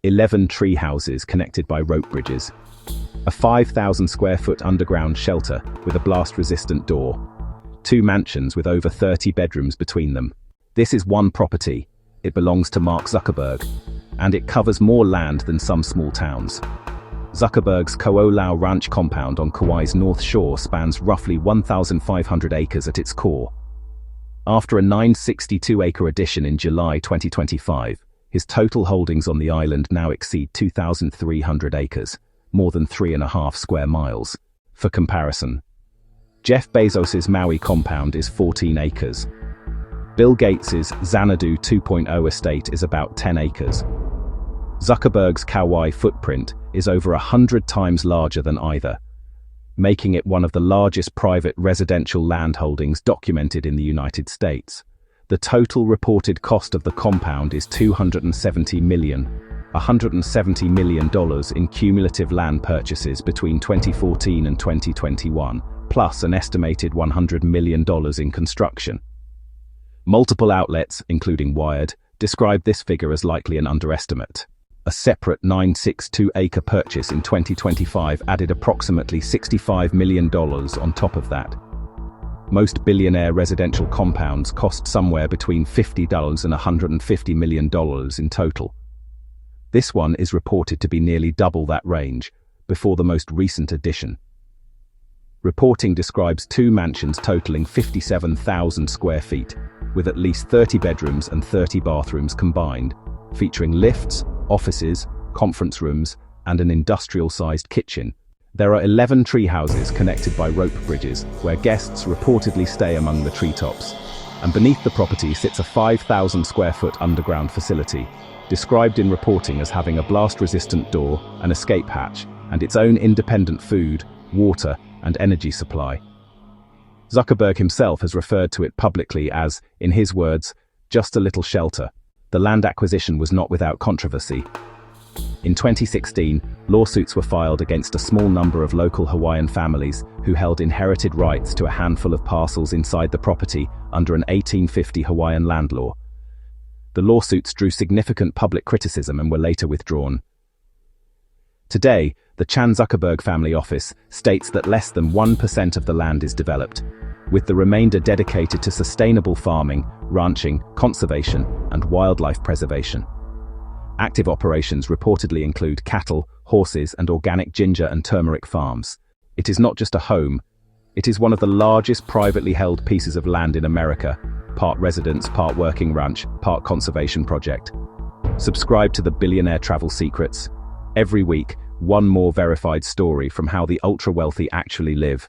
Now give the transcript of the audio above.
11 tree houses connected by rope bridges, a 5,000 square foot underground shelter with a blast-resistant door, 2 mansions with over 30 bedrooms between them. This is one property. It belongs to Mark Zuckerberg, and it covers more land than some small towns. Zuckerberg's Kauai ranch compound on Kauai's north shore spans roughly 1,500 acres at its core. After a 962-acre addition in July 2025, his total holdings on the island now exceed 2,300 acres, more than 3.5 square miles. For comparison, Jeff Bezos's Maui compound is 14 acres. Bill Gates's Xanadu 2.0 estate is about 10 acres. Zuckerberg's Kauai footprint is over 100 times larger than either, making it one of the largest private residential land holdings documented in the United States. The total reported cost of the compound is $270 million in cumulative land purchases between 2014 and 2021, plus an estimated $100 million in construction. Multiple outlets, including Wired, describe this figure as likely an underestimate. A separate 962-acre purchase in 2025 added approximately $65 million on top of that. Most billionaire residential compounds cost somewhere between $50 and $150 million in total. This one is reported to be nearly double that range, before the most recent addition. Reporting describes 2 mansions totaling 57,000 square feet, with at least 30 bedrooms and 30 bathrooms combined, featuring lifts, offices, conference rooms, and an industrial-sized kitchen. There are 11 tree houses connected by rope bridges, where guests reportedly stay among the treetops. And beneath the property sits a 5,000 square foot underground facility, described in reporting as having a blast-resistant door, an escape hatch, and its own independent food, water, and energy supply. Zuckerberg himself has referred to it publicly as, in his words, just a little shelter. The land acquisition was not without controversy. In 2016, lawsuits were filed against a small number of local Hawaiian families who held inherited rights to a handful of parcels inside the property under an 1850 Hawaiian land law. The lawsuits drew significant public criticism and were later withdrawn. Today, the Chan Zuckerberg family office states that less than 1% of the land is developed, with the remainder dedicated to sustainable farming, ranching, conservation, and wildlife preservation. Active operations reportedly include cattle, horses, and organic ginger and turmeric farms. It is not just a home, it is one of the largest privately held pieces of land in America, part residence, part working ranch, part conservation project. Subscribe to the Billionaire Travel Secrets. Every week, one more verified story from how the ultra-wealthy actually live.